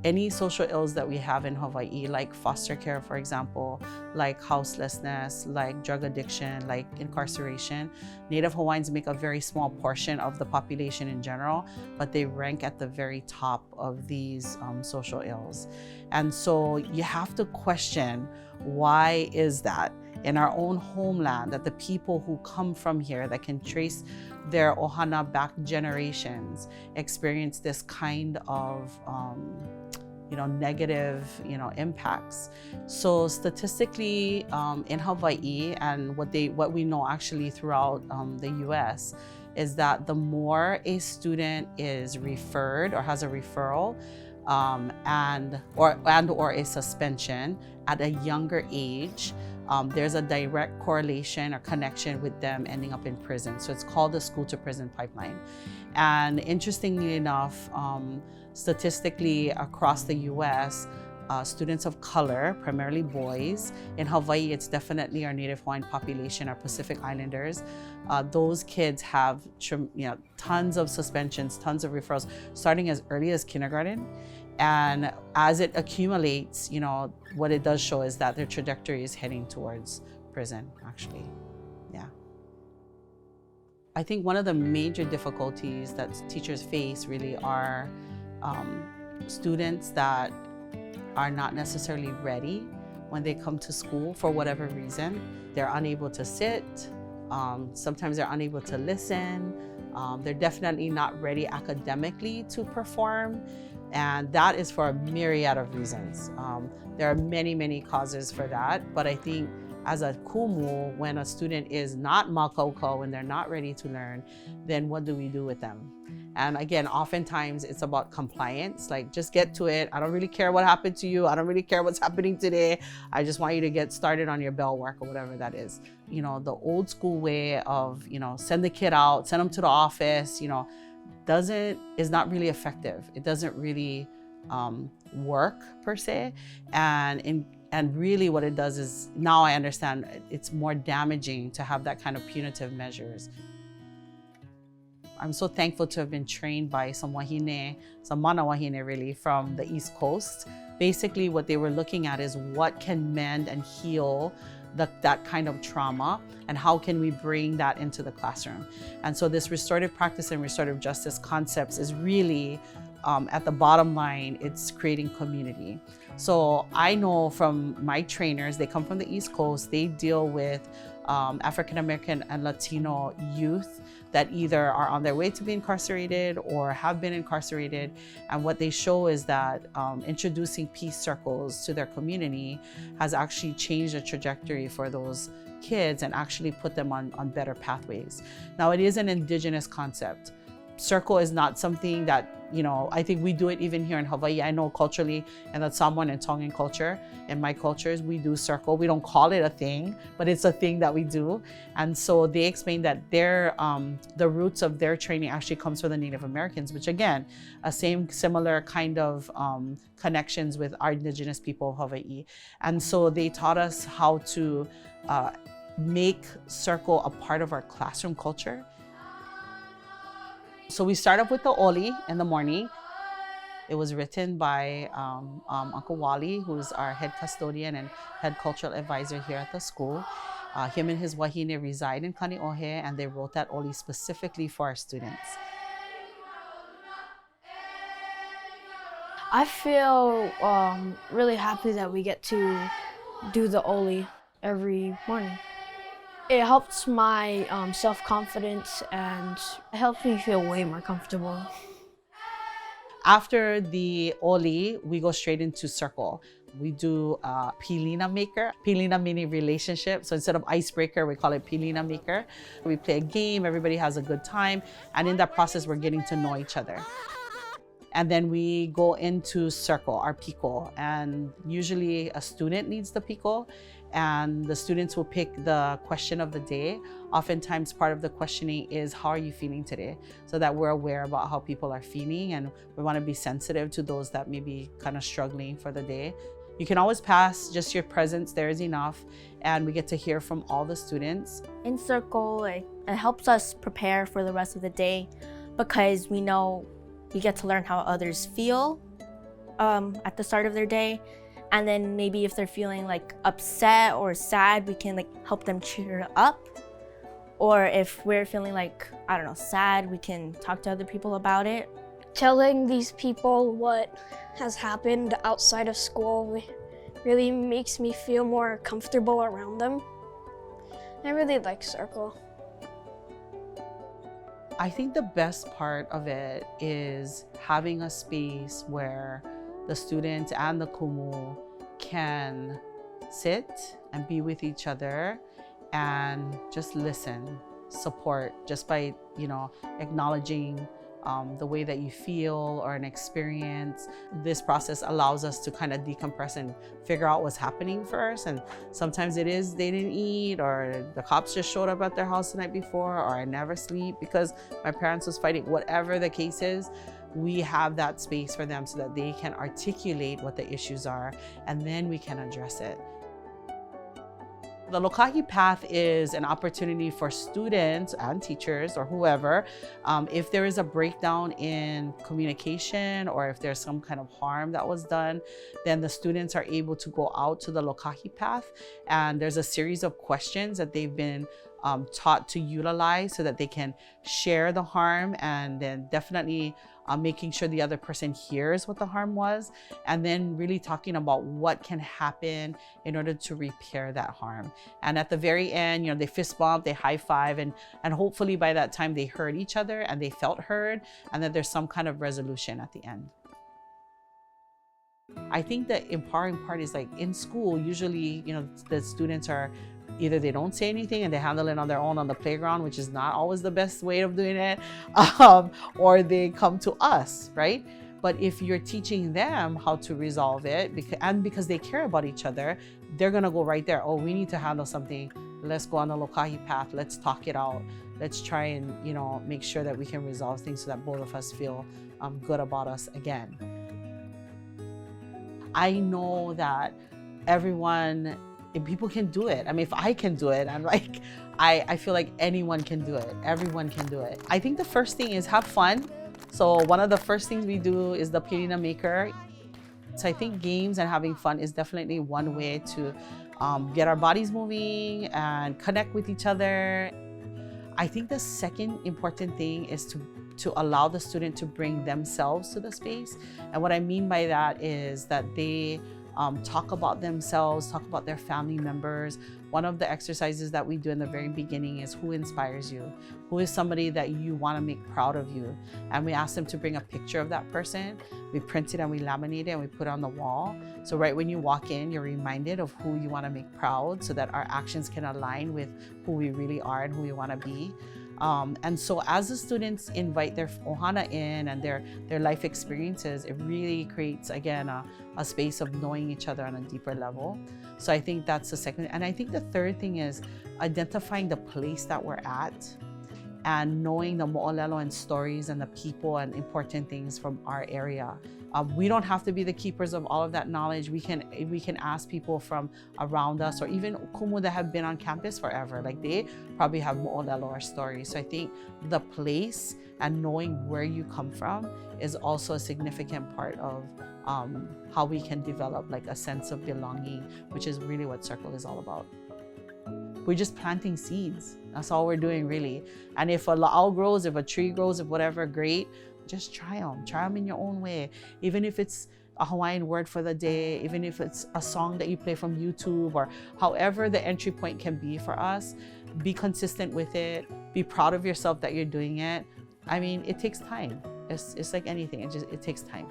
any social ills that we have in Hawaii, like foster care, for example, like houselessness, like drug addiction, like incarceration, Native Hawaiians make a very small portion of the population in general, but they rank at the very top of these social ills. And so you have to question, why is that in our own homeland, that the people who come from here that can trace their ohana back generations experience this kind of negative impacts. So statistically in Hawaii, and what we know actually throughout the US, is that the more a student is referred or has a referral and or a suspension at a younger age, there's a direct correlation or connection with them ending up in prison. So it's called the school to prison pipeline. And interestingly enough, statistically across the US, students of color, primarily boys, in Hawaii it's definitely our Native Hawaiian population, our Pacific Islanders. Those kids have tons of suspensions, tons of referrals, starting as early as kindergarten. And as it accumulates, what it does show is that their trajectory is heading towards prison, actually. Yeah. I think one of the major difficulties that teachers face really are students that are not necessarily ready when they come to school for whatever reason. They're unable to sit, sometimes they're unable to listen, they're definitely not ready academically to perform. And that is for a myriad of reasons. There are many, many causes for that. But I think as a kumu, when a student is not makauka, when they're not ready to learn, then what do we do with them? And again, oftentimes it's about compliance, like just get to it. I don't really care what happened to you. I don't really care what's happening today. I just want you to get started on your bell work or whatever that is. The old school way of, send the kid out, send them to the office, is not really effective. It doesn't really work per se. And really what it does is, now I understand, it's more damaging to have that kind of punitive measures. I'm so thankful to have been trained by some wahine, some mana wahine really, from the East Coast. Basically what they were looking at is what can mend and heal that kind of trauma, and how can we bring that into the classroom. And so this restorative practice and restorative justice concepts is really, at the bottom line, it's creating community. So I know from my trainers, they come from the East Coast, they deal with African American and Latino youth that either are on their way to be incarcerated or have been incarcerated. And what they show is that introducing peace circles to their community has actually changed the trajectory for those kids and actually put them on better pathways. Now, it is an indigenous concept. Circle is not something that, I think we do it even here in Hawaii. I know culturally in the Samoan and Tongan culture, in my cultures, we do circle. We don't call it a thing, but it's a thing that we do. And so they explain that the roots of their training actually comes from the Native Americans, which again, similar kind of connections with our indigenous people of Hawaii. And so they taught us how to make circle a part of our classroom culture. So we start up with the oli in the morning. It was written by Uncle Wally, who's our head custodian and head cultural advisor here at the school. Him and his wahine reside in Kaneohe, and they wrote that oli specifically for our students. I feel really happy that we get to do the oli every morning. It helps my self-confidence, and it helps me feel way more comfortable. After the oli, we go straight into circle. We do pilina maker, pilina meaning relationship. So instead of icebreaker, we call it pilina maker. We play a game, everybody has a good time. And in that process, we're getting to know each other. And then we go into circle, our piko. And usually a student leads the piko, and the students will pick the question of the day. Oftentimes part of the questioning is, how are you feeling today? So that we're aware about how people are feeling, and we want to be sensitive to those that may be kind of struggling for the day. You can always pass, just your presence there is enough, and we get to hear from all the students. In circle, it helps us prepare for the rest of the day, because we know we get to learn how others feel, at the start of their day. And then maybe if they're feeling like upset or sad, we can like help them cheer up. Or if we're feeling like, I don't know, sad, we can talk to other people about it. Telling these people what has happened outside of school really makes me feel more comfortable around them. I really like Circle. I think the best part of it is having a space where the students and the Kumu can sit and be with each other and just listen, support, just by, acknowledging the way that you feel or an experience. This process allows us to kind of decompress and figure out what's happening first. And sometimes it is they didn't eat, or the cops just showed up at their house the night before, or I never sleep because my parents was fighting. Whatever the case is, we have that space for them so that they can articulate what the issues are, and then we can address it. The Lokahi Path is an opportunity for students and teachers or whoever, if there is a breakdown in communication or if there's some kind of harm that was done, then the students are able to go out to the Lokahi Path, and there's a series of questions that they've been taught to utilize so that they can share the harm, and then definitely making sure the other person hears what the harm was, and then really talking about what can happen in order to repair that harm. And at the very end, they fist bump, they high five, and hopefully by that time they heard each other and they felt heard, and that there's some kind of resolution at the end. I think the empowering part is, like, in school, usually, the students are either they don't say anything and they handle it on their own on the playground, which is not always the best way of doing it, or they come to us, right? But if you're teaching them how to resolve it, because they care about each other, they're gonna go right there. Oh, we need to handle something. Let's go on the Lokahi Path. Let's talk it out. Let's try and, make sure that we can resolve things so that both of us feel good about us again. I know that people can do it. I mean, if I can do it, I feel like anyone can do it. Everyone can do it. I think the first thing is have fun. So one of the first things we do is the Pirina Maker. So I think games and having fun is definitely one way to get our bodies moving and connect with each other. I think the second important thing is to allow the student to bring themselves to the space. And what I mean by that is that they talk about themselves, talk about their family members. One of the exercises that we do in the very beginning is who inspires you? Who is somebody that you want to make proud of you? And we ask them to bring a picture of that person. We print it and we laminate it and we put it on the wall. So right when you walk in, you're reminded of who you want to make proud, so that our actions can align with who we really are and who we want to be. And so as the students invite their ohana in and their life experiences, it really creates, again, a space of knowing each other on a deeper level. So I think that's the second. And I think the third thing is identifying the place that we're at and knowing the mo'olelo and stories and the people and important things from our area. We don't have to be the keepers of all of that knowledge. We can ask people from around us, or even kumu that have been on campus forever. Like, they probably have mo'olelo or stories. So I think the place and knowing where you come from is also a significant part of how we can develop like a sense of belonging, which is really what Circle is all about. We're just planting seeds. That's all we're doing, really. And if a la'au grows, if a tree grows, if whatever, great. Just try them in your own way. Even if it's a Hawaiian word for the day, even if it's a song that you play from YouTube, or however the entry point can be for us, be consistent with it. Be proud of yourself that you're doing it. I mean, it takes time. It's like anything, it takes time.